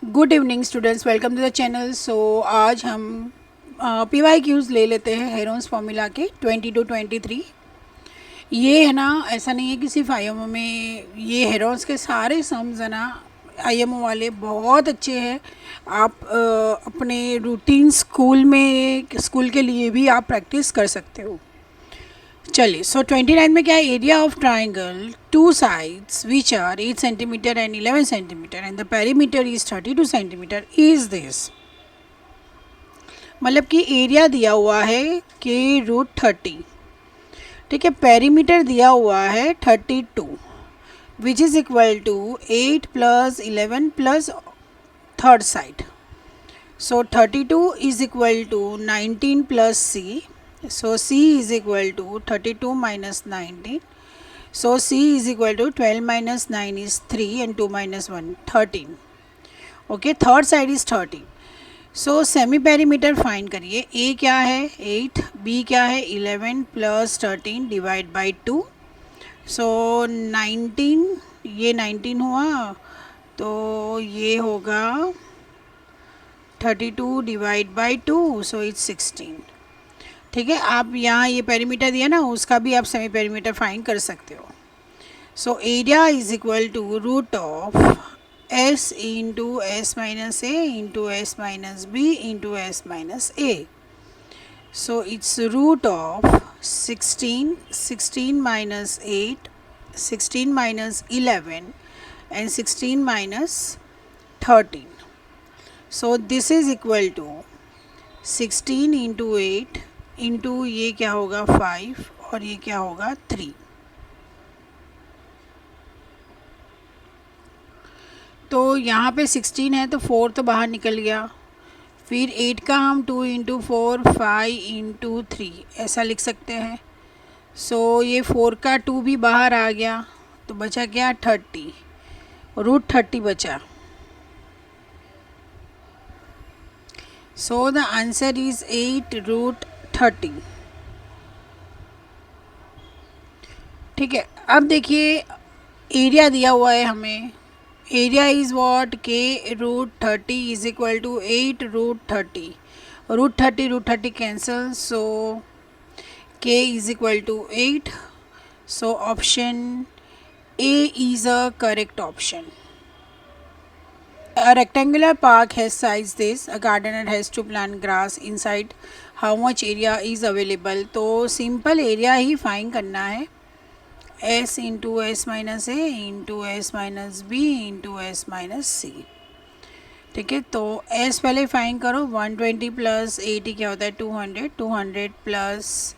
Good evening students, welcome to the channel. So आज हम PYQs ले लेते हैं हेरोन्स फॉर्मूला के 20 to 23। ये है ना, ऐसा नहीं है कि सिर्फ IMO में, ये हेरोन्स के सारे सम्स है ना, IMO वाले बहुत अच्छे हैं। आप अपने रूटीन स्कूल के लिए भी आप प्रैक्टिस कर सकते हो। चलिए, सो 29 में क्या है? Area of triangle, two sides which are 8 centimetre and 11 centimetre and the perimeter is 32 centimetre is this. मतलब कि एरिया दिया हुआ है k√30, ठीक है। पेरीमीटर दिया हुआ है 32 which is equal to 8 plus 11 plus third side. So 32 is equal to 19 plus c. So C is equal to 32 minus 19. So C is equal to 12 minus 9 is 3 and 2 minus 1 13. Okay, third side is 13. So semi perimeter find करिए। A क्या है 8, B क्या है 11 plus 13 divide by 2। सो 19, ये 19 हुआ तो ये होगा 32 डिवाइड बाई 2, सो इट्स 16। ठीक है, आप यहाँ ये पेरीमीटर दिया ना, उसका भी आप सेमी पेरीमीटर फाइंड कर सकते हो। So area is equal to root of S into S minus A into S minus B into S minus A. So it's root of 16, 16 minus 8, 16 minus 11 and 16 minus 13। So this is equal to 16 into 8 into ये क्या होगा 5 और ये क्या होगा 3। तो यहाँ पे 16 है तो 4 तो बाहर निकल गया। फिर 8 का हम 2 इंटू 4 5 इंटू 3 ऐसा लिख सकते हैं। सो ये 4 का 2 भी बाहर आ गया तो बचा क्या 30, √30 बचा। So the answer is 8√30। ठीक है, अब देखिए एरिया दिया हुआ है हमें। Area is what k√30 is equal to 8√30। √30 cancel, so k is equal to 8। So option A is a correct option. A rectangular park has size this. A gardener has to plant grass inside. How much area is available? तो simple area ही find करना है। S into S minus A into S minus B into S minus C. ठीक है, तो S पहले find करो। 120 plus 80 क्या होता है 200, 200 प्लस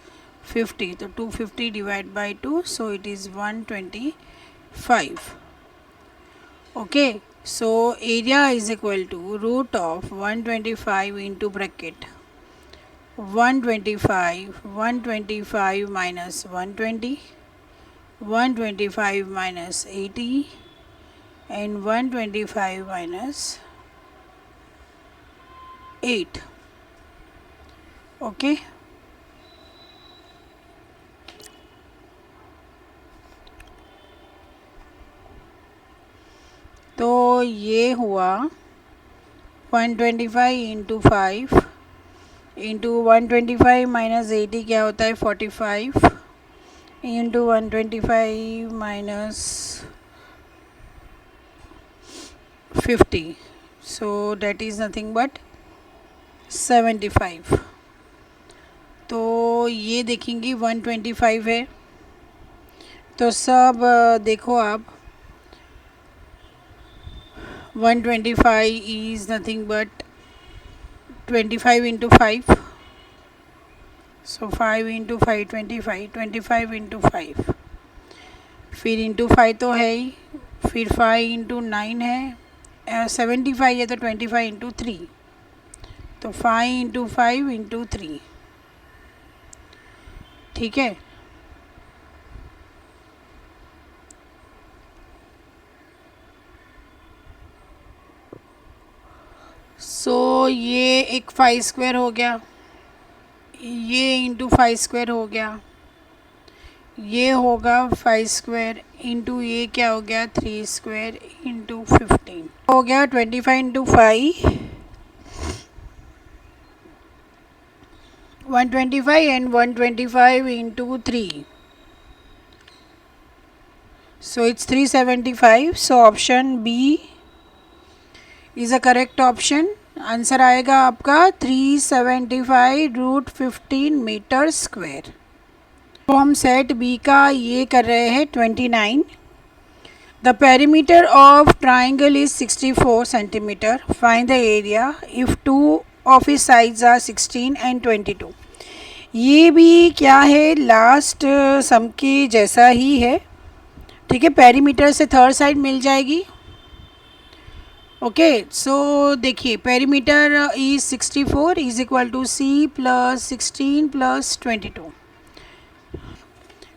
50 तो 250 divide by 2, so it is 125। Okay, so area is equal to root of 125 into bracket 125 minus 120, 125 minus 80 and 125 minus 8. Okay, तो ये हुआ 125 इंटू 5 इंटू 125 माइनस 80 क्या होता है 45 into 125 minus 50, so that is nothing but 75। तो ये देखेंगे 125 है तो सब देखो आप 125 is nothing but 25 into 5, so 5 into 5 25, 25 into 5, फिर इंटू 5 तो है ही, फिर 5 इंटू 9 है, 75 है तो 25 इंटू 3, तो 5 इंटू 5 इंटू 3। ठीक है, सो ये एक 5 स्क्वायर हो गया, ये इंटू 5 स्क्वायर हो गया, ये होगा 5 स्क्वायर इंटू ये क्या हो गया 3 स्क्वायर इंटू 15 हो गया 25 into 5 125 and 125 into 3, so it's 375. So option B is a correct option. Answer आएगा आपका 375 रूट 15 मीटर स्क्वायर. तो हम सेट बी का ये कर रहे हैं 29. The perimeter of triangle is 64 centimetre. Find the area if two of is sides are 16 and 22. ये भी क्या है, लास्ट सम के जैसा ही है. ठीक है, पेरीमीटर से थर्ड साइड मिल जाएगी. ओके, सो देखिए perimeter is 64 is equal to C plus 16 plus 22.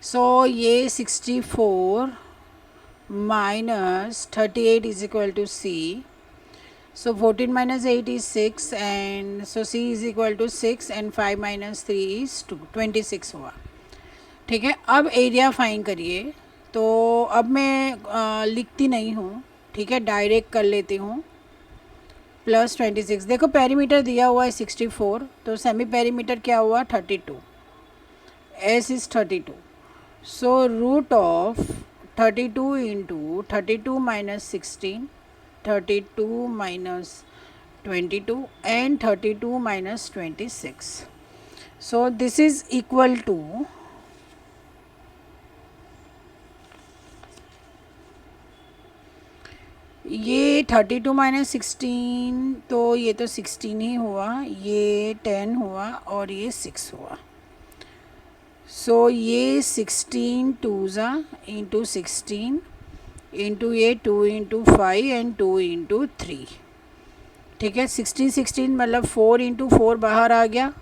So ये 64 minus 38 is equal to C. So 14 minus 8 is 6 and so C is equal to 6 and 5 minus 3 is 2, 26 हुआ. ठीक है, अब area find करिए. तो अब मैं लिखती नहीं हूँ, ठीक है, डायरेक्ट कर लेती हूँ. प्लस 26, देखो पेरीमीटर दिया हुआ है 64, तो सेमी पेरीमीटर क्या हुआ 32. S is 32. So root of 32 into 32 minus 16, 32 minus 22 and 32 minus 26. So this is equal to ये 32 माइनस 16, तो ये तो 16 ही हुआ, ये 10 हुआ और ये 6 हुआ. सो ये 16 2 इंटू 16 इंटू ये 2 इंटू 5 एंड 2 इंटू 3. ठीक है, 16 मतलब 4 इंटू 4 बाहर आ गया.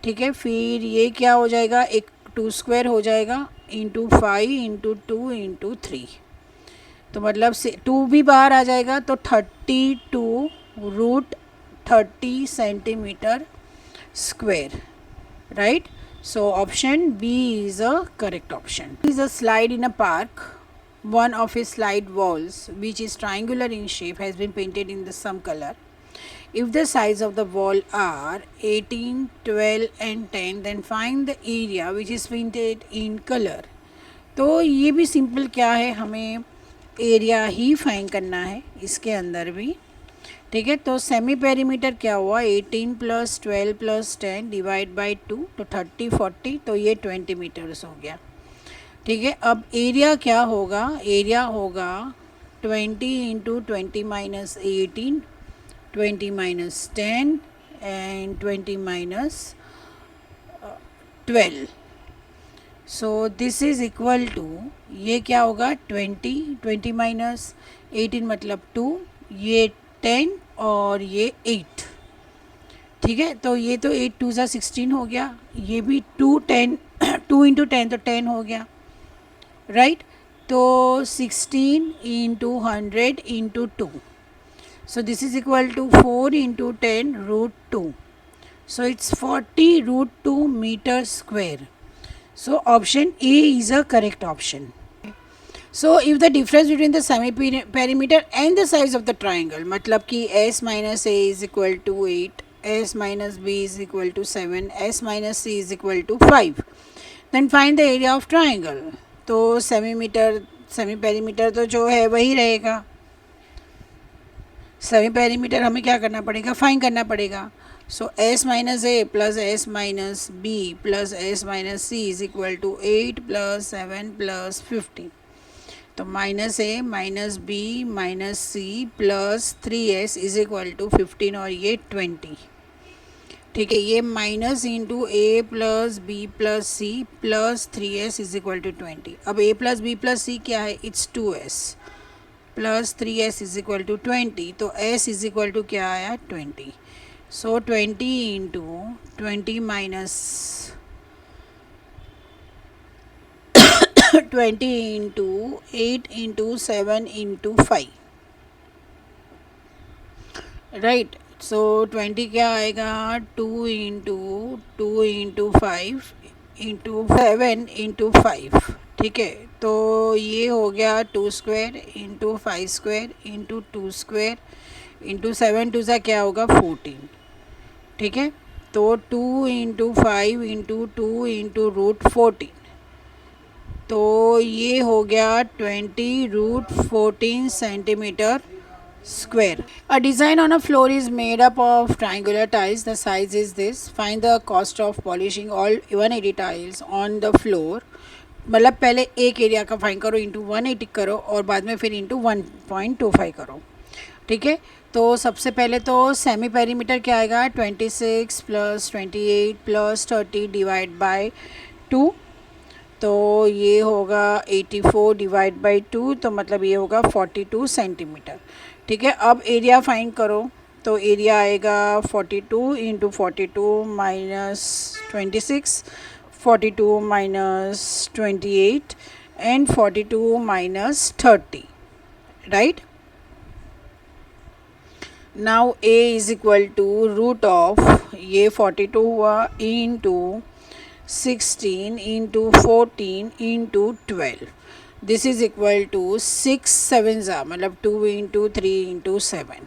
ठीक है, फिर ये क्या हो जाएगा, एक 2 स्क्वायर हो जाएगा इंटू 5 इंटू 2 इंटू 3. तो मतलब से 2 भी बाहर आ जाएगा, तो 32 root 30 centimetre square. Right, so option B is a correct option. Is a slide in a park. One of his slide walls, which is triangular in shape, has been painted in the some color. If the sides of the wall are 18, 12 and 10, then find the area which is painted in color. तो ये भी simple क्या है, हमें area ही find करना है इसके अंदर भी. ठीक है, तो सेमी पेरीमीटर क्या हुआ 18 प्लस 12 प्लस 10 डिवाइड बाई 2, तो 30 40, तो ये 20 मीटर्स हो गया. ठीक है, अब एरिया क्या होगा, एरिया होगा 20 into 20 minus 18, 20 minus 10 and 20 minus 12. So this is equal to, ये क्या होगा 20 माइनस 18 मतलब 2, ये 10 और ये 8. ठीक है, तो ये तो 8 2 16 हो गया, ये भी 2 10 2 इंटू 10 तो 10 हो गया. राइट, तो 16 into 100 into 2, so this is equal to 4 into 10 root 2. So it's 40 root 2 metre square. So option A is a correct option. So if the difference between the semi perimeter and the size of the triangle, मतलब कि s minus A is equal to 8, s minus B is equal to 7, s minus C is equal to 5, then find the area of triangle. तो semi perimeter तो जो है वही रहेगा. Semi perimeter हमें क्या करना पड़ेगा, फाइंड करना पड़ेगा. So s minus A plus s minus B plus s minus C is equal to 8 plus 7 plus 15. तो minus A minus B minus C plus 3s is equal to 15 और ये 20. ठीक है, ये minus into A plus B plus C plus 3s is equal to 20. अब a plus B plus C क्या है, it's 2s plus 3s is equal to 20. तो s is equal to क्या आया 20. So 20 into 20 minus 20 into 8 into 7 into 5. Right, so 20 क्या आएगा 2 into 5 into 7 into 5, ठीक है। तो ये हो गया 2² इंटू 5² इंटू 2² इंटू 7 2 क्या होगा 14, ठीक है। तो 2 इंटू 5 इंटू 2 इंटू √14, तो ये हो गया 20 √14 centimetre square. A design on a floor is made up of triangular tiles. The size is this. Find the cost of polishing all 180 tiles on the floor. मतलब पहले एक एरिया का fine करो into 180 करो और बाद में फिर इंटू 1.25 करो, ठीक है। तो सबसे पहले तो सेमी पेरीमीटर क्या आएगा 26 प्लस 28 प्लस 30 डिवाइड बाय 2, तो ये होगा 84 डिवाइड बाई 2, तो मतलब ये होगा 42 सेंटीमीटर, ठीक है। अब एरिया फाइंड करो, तो एरिया आएगा 42 into 42 minus 26, 42 minus 28 and 42 minus 30, right. Now A is equal to root of ये 42 हुआ into 16 into 14 into 12, this is equal to 6 7 मतलब 2 इंटू 3 इंटू 7,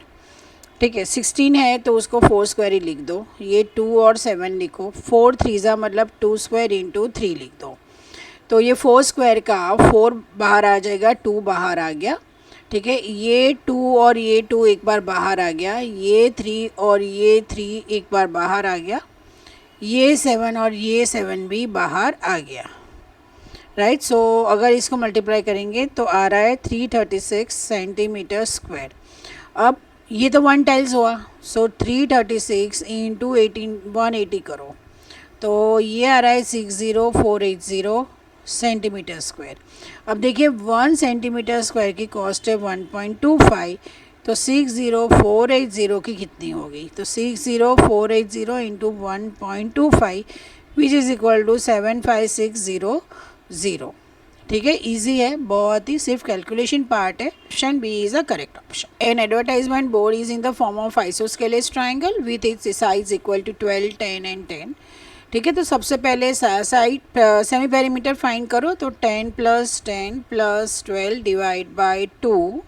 ठीक है। 16 है तो उसको 4² ही लिख दो, ये 2 और 7 लिखो, 4 3 मतलब 2² इंटू 3 लिख दो, तो ये 4² का 4 बाहर आ जाएगा, 2 बाहर आ गया, ठीक है। ये 2 और ये 2 एक बार बाहर आ गया, ये 3 और ये 3 एक बार बाहर आ गया, ये 7 और ये 7 भी बाहर आ गया, राइट। सो अगर इसको मल्टीप्लाई करेंगे तो आ रहा है 336 सेंटीमीटर स्क्वायर। अब ये तो 1 टाइल्स हुआ, सो 336 इंटू 180 करो, तो ये आ रहा है 60480 सेंटीमीटर स्क्वायर। अब देखिए 1 सेंटीमीटर स्क्वायर की कॉस्ट है 1.25, तो 60480 की कितनी होगी, तो 60480 into 1.25 which is equal to 75600, ठीक है। इजी है बहुत ही, सिर्फ कैलकुलेशन पार्ट है। Option B is a correct option. An advertisement board is in the form of isosceles triangle with its size equal to 12 10 and 10, ठीक है। तो सबसे पहले साइड सेमी पेरीमीटर फाइंड करो, तो 10 प्लस 10 प्लस 12 डिवाइड बाई 2,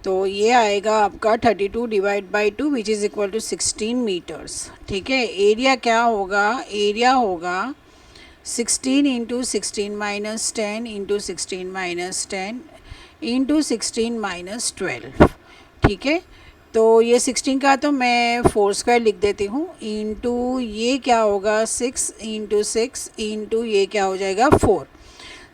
तो ये आएगा आपका 32 divide by 2 which is equal to 16 metres, ठीक है। एरिया क्या होगा, एरिया होगा 16 into 16 minus 10 into 16 minus 10 into 16 minus 12, ठीक है। तो ये 16 का तो मैं 4² लिख देती हूँ, इंटू ये क्या होगा 6 इंटू 6 इंटू ये क्या हो जाएगा 4,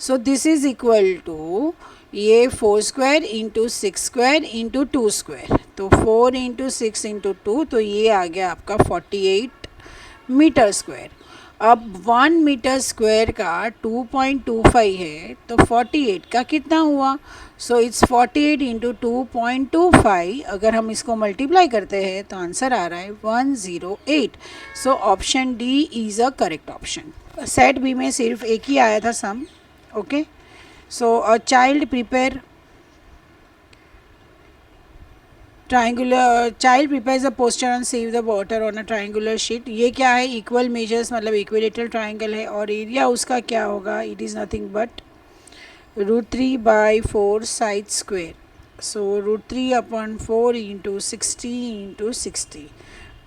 so this is equal to ये 4² इंटू 6² इंटू 2², तो 4 इंटू 6 इंटू 2, तो ये आ गया आपका 48 मीटर स्क्वायर। अब 1 मीटर स्क्वायर का 2.25 है, तो 48 का कितना हुआ, सो इट्स 48 इंटू 2.25, अगर हम इसको मल्टीप्लाई करते हैं तो आंसर आ रहा है 108, so option D is a correct option. Set B में सिर्फ एक ही आया था sum, okay. So a child prepare triangular child prepares a poster on save the water on a triangular sheet, ये क्या है इक्वल मेजर्स मतलब इक्विलेटरल ट्राइंगल है, और एरिया उसका क्या होगा, it is nothing but √3/4 side square, so √3/4 into 60 into 60,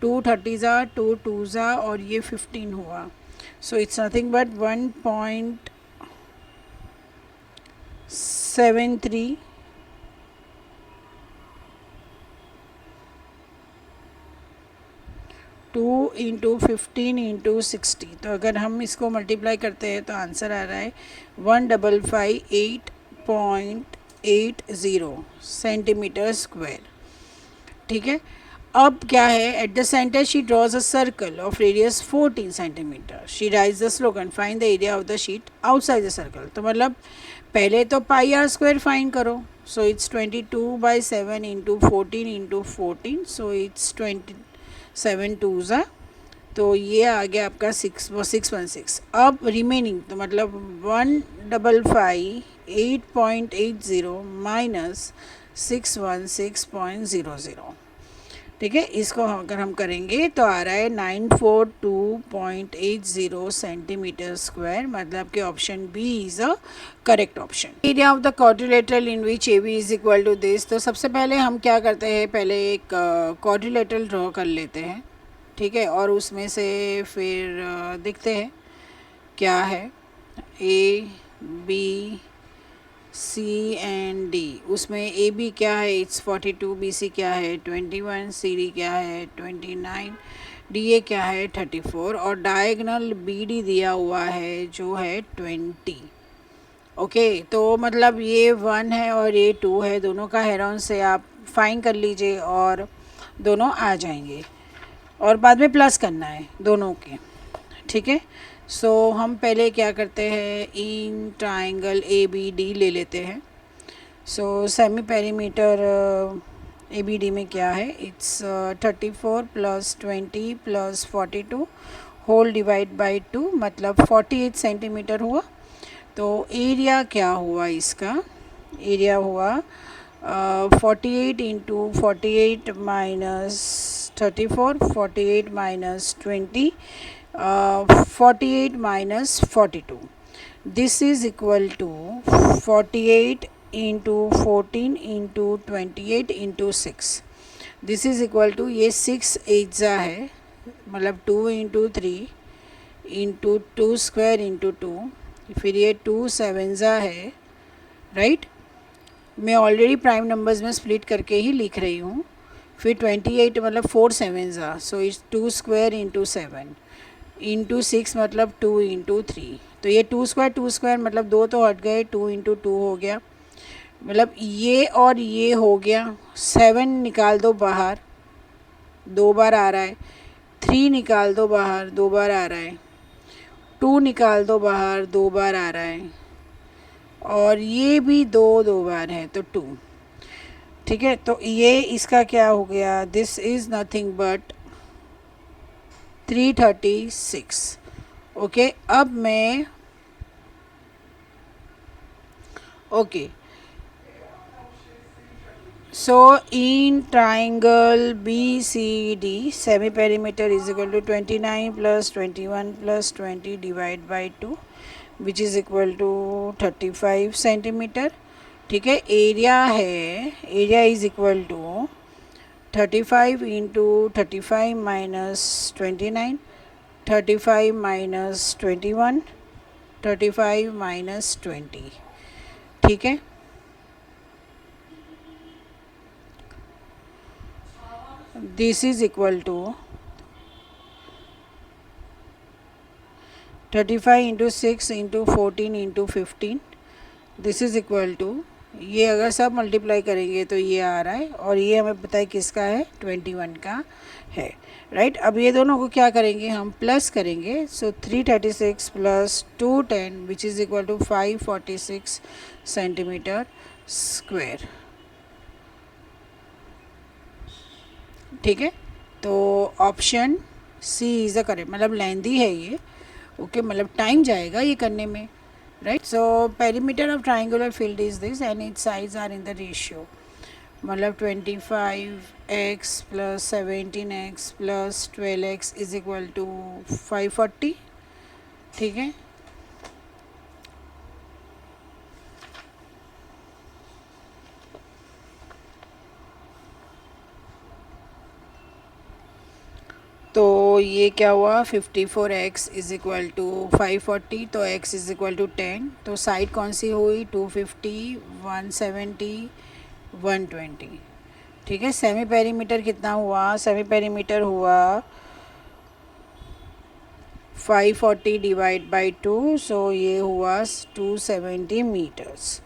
2 30 2 2 और ये 15 हुआ, so it's nothing but 1.73 2 into 15 into 60, तो अगर हम इसको मल्टीप्लाई करते हैं तो आंसर आ रहा है 1558.80 सेंटीमीटर स्क्वायर, ठीक है। अब क्या है, at the centre she draws a circle of radius 14 centimetre, she rise the slogan find the area of the sheet outside the circle, तो मतलब पहले तो πr² फाइंड करो, so it's 22/7 into 14 into 14, so it's 7 2 तो ये आ गया आपका 616। अब रिमेनिंग तो मतलब 155.880 माइनस 616.00, ठीक है, इसको अगर हम करेंगे तो आ रहा है 942.80 सेंटीमीटर स्क्वायर, मतलब कि option B is a correct option. Area of the quadrilateral in which A B is equal to this. तो सबसे पहले हम क्या करते हैं, पहले एक क्वाड्रिलेटरल ड्रॉ कर लेते हैं, ठीक है, और उसमें से फिर देखते हैं क्या है। A B C and D, उसमें ए बी क्या है, इट्स 42, बी सी क्या है 21, सी डी क्या है 29, डी ए क्या है 34, और डायगनल बी डी दिया हुआ है जो है 20। ओके, तो मतलब ये 1 है और ये 2 है, दोनों का हेरोन से आप फाइन कर लीजिए और दोनों आ जाएंगे, और बाद में प्लस करना है दोनों के, ठीक है। सो हम पहले क्या करते हैं, इन ट्राइंगल ए बी डी ले लेते हैं। So semi perimeter A B D में क्या है, it's 34 plus 20 plus 42 whole divide by 2, मतलब 48 सेंटीमीटर हुआ। तो एरिया क्या हुआ इसका, एरिया हुआ 48 into 48 minus 34, 48 minus 20, 48 minus 42. This is equal to 48 into 14 into 28 into 6. This is equal to, ये 6 एजा है, मतलब 2 इंटू 3 इंटू 2 स्क्वायर इंटू 2, फिर ये 2 सेवनजा है, राइट। मैं ऑलरेडी प्राइम नंबर्स में स्प्लिट करके ही लिख रही हूँ। फिर 28 मतलब 4 सेवनजा, so it's 2 square into 7 into 6, मतलब 2 इंटू 3। तो ये 2 स्क्वायर मतलब 2 तो हट गए, 2 इंटू 2 हो गया, मतलब ये और ये हो गया। 7 निकाल दो बाहर, 2 बार आ रहा है। 3 निकाल दो बाहर, 2 बार आ रहा है। 2 निकाल दो बाहर, 2 बार आ रहा है, और ये भी 2 बार है, तो 2, ठीक है। तो ये इसका क्या हो गया, this is nothing but 336। Okay, अब मैं okay, so in triangle B C D semi perimeter is equal to 29 plus 21 plus 20 divide by 2 which is equal to 35 centimetre, ठीक है। एरिया है, area is equal to 35 into 35 minus 29, 35 minus 21, 35 minus 20, ठीक है। This is equal to 35 into 6 into 14 into 15, this is equal to, ये अगर सब multiply करेंगे तो ये आ रहा है, और ये हमें पता है किसका है, 21 का है, राइट। अब ये दोनों को क्या करेंगे, हम प्लस करेंगे। So 336 plus 210 which is equal to 546 centimetre square, ठीक है। तो option C is a correct, मतलब लेंदी है ये, ओके, मतलब टाइम जाएगा ये करने में, right. So perimeter of triangular field is this and its size are in the ratio, मतलब 25x plus 17x plus 12x is equal to 540, ठीक है। तो ये क्या हुआ, 54x इज़ इक्वल टू 540, तो x इज़ इक्वल टू 10, तो side कौन सी हुई, 250, 170, 120, ठीक है। सेमी पेरीमीटर कितना हुआ, सेमी पेरीमीटर हुआ 540 डिवाइड बाई 2, सो ये हुआ 270 मीटर्स,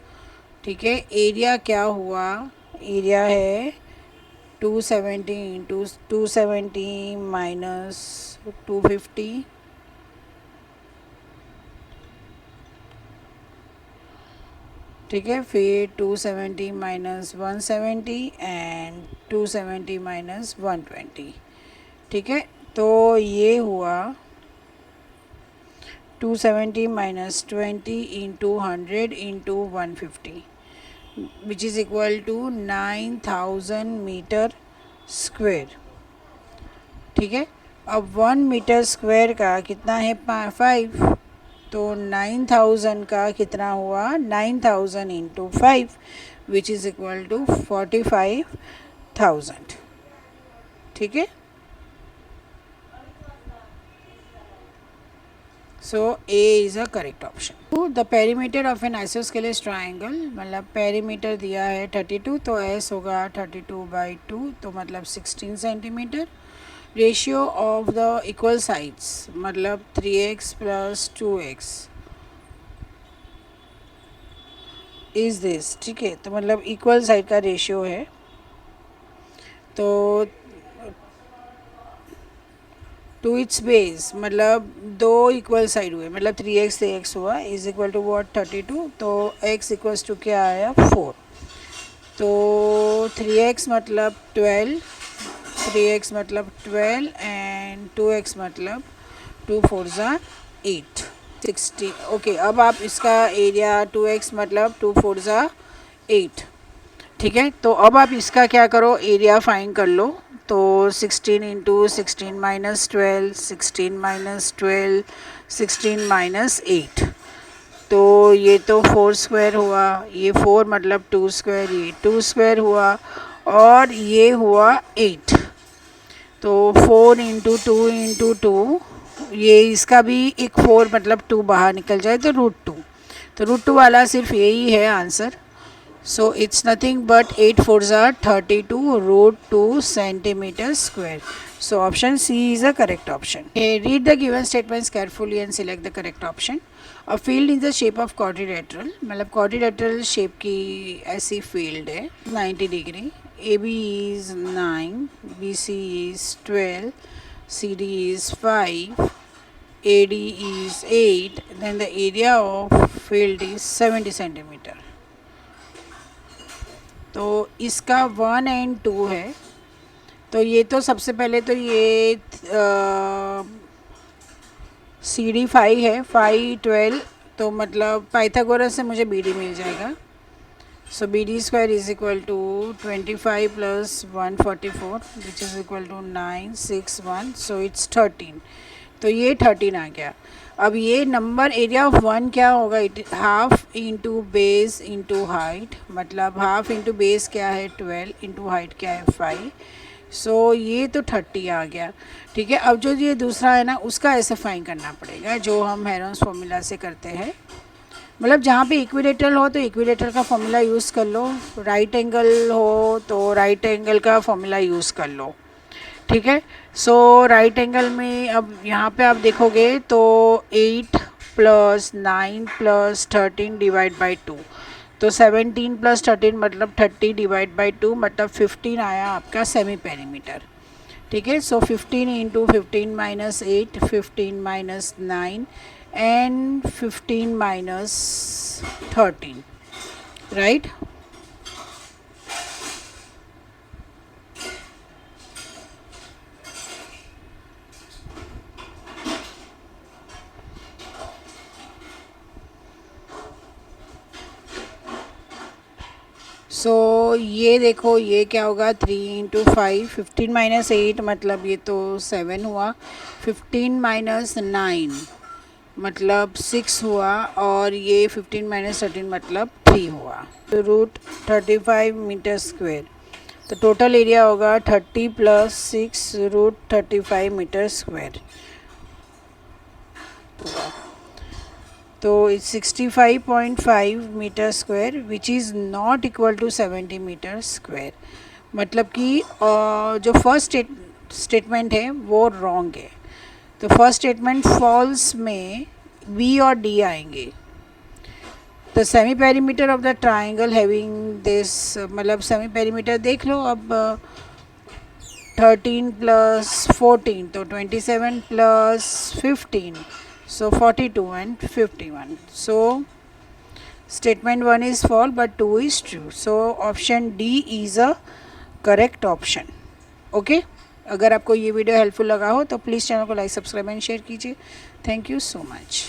ठीक है। एरिया क्या हुआ, एरिया है 270 इंटू 270 माइनस 250, ठीक है। फिर 270 माइनस 170 एंड 270 माइनस 120, ठीक है। तो ये हुआ 270 minus 20 into 100 into 150 which is equal to 9000 metre square. ठीक है, अब 1 मीटर स्क्वायर का कितना है 5, तो 9000 का कितना हुआ 9000 into 5 which is equal to 45,000। ठीक है, so A is a correct option. तो the perimeter of an isosceles triangle, मतलब पेरीमीटर दिया है 32, तो एस होगा 32/2, तो मतलब 16 centimetre. Ratio of the equal sides, मतलब 3x + 2x इज़ दिस। ठीक है, तो मतलब इक्वल साइड का रेशियो है, तो टू इट्स बेस, मतलब दो इक्वल साइड हुए, मतलब 3x से x हुआ इज इक्वल टू वॉट 32, तो x इक्वल्स टू क्या आया 4, तो 3x मतलब 12, 3x मतलब 12 एंड 2x मतलब 2 4 ज़ा 8 16। ओके, अब आप इसका एरिया 2x मतलब 2 4 ज़ा 8। ठीक है, तो अब आप इसका क्या करो, एरिया फाइंड कर लो। तो 16 इंटू 16 माइनस 12, 16 माइनस 12, 16 माइनस 8, तो ये तो 4 स्क्वायर हुआ, ये 4 मतलब 2 स्क्वायर, ये 2 स्क्वायर हुआ, और ये हुआ 8, तो 4 इंटू 2 इंटू 2, ये इसका भी एक 4 मतलब 2 बाहर निकल जाए तो √2, तो √2 वाला सिर्फ यही है answer. So it's nothing but 8 4s are 32 √2 centimeter square. So option C is the correct option. Okay, read the given statements carefully and select the correct option. A field in the shape of quadrilateral, मतलब quadrilateral shape की ऐसी field है 90 degree. AB is 9, BC is 12, CD is 5, AD is 8. Then the area of field is 70 centimeter. तो इसका 1 and 2 है, तो ये तो सबसे पहले तो ये CD 5 है, 5 12, तो मतलब पाइथागोरस से मुझे BD मिल जाएगा। So BD² is equal to 25 + 144 which is equal to 961, so it's 13, तो ये 13 आ गया। अब ये नंबर एरिया ऑफ 1 क्या होगा, it half into base into height, मतलब हाफ इंटू बेस क्या है 12 इंटू हाइट क्या है 5, सो ये तो 30 आ गया। ठीक है, अब जो ये दूसरा है ना उसका ऐसे फाइन करना पड़ेगा जो हम हेरोन्स फॉर्मूला से करते हैं, मतलब जहाँ पे इक्विलेटरल हो तो इक्विलेटर का फॉर्मूला यूज़ कर लो, राइट एंगल हो तो राइट एंगल का फॉर्मूला यूज़ कर लो। ठीक है, सो राइट एंगल में अब यहाँ पे आप देखोगे तो 8 + 9 + 13 डिवाइड बाई 2, तो 17 + 13 मतलब 30 डिवाइड बाई 2 मतलब 15 आया आपका सेमी पेरीमीटर। ठीक है, so 15 into 15 minus 8, 15 minus 9 and 15 minus 13, right. So ये देखो ये क्या होगा 3 इंटू 5, 15 माइनस 8 मतलब ये तो 7 हुआ, 15 माइनस 9 मतलब 6 हुआ, और ये 15 माइनस 13 मतलब 3 हुआ, तो √35 मीटर स्क्वायर, तो टोटल एरिया होगा 30 + 6 √35 मीटर स्क्वायर, तो 65.5 metre square which is not equal to 70 metre square, मतलब कि जो फर्स्ट स्टेटमेंट है वो रॉन्ग है, तो फर्स्ट स्टेटमेंट फॉल्स में बी और डी आएंगे। The semi perimeter of the triangle having this, मतलब सेमी पेरीमीटर देख लो अब 13 + 14 तो 27 + 15, so 42 and 51, so statement 1 is false but 2 is true, so option D is a correct option. Okay, अगर आपको ये वीडियो हेल्पफुल लगा हो तो प्लीज़ चैनल को लाइक सब्सक्राइब एंड शेयर कीजिए। Thank you so much.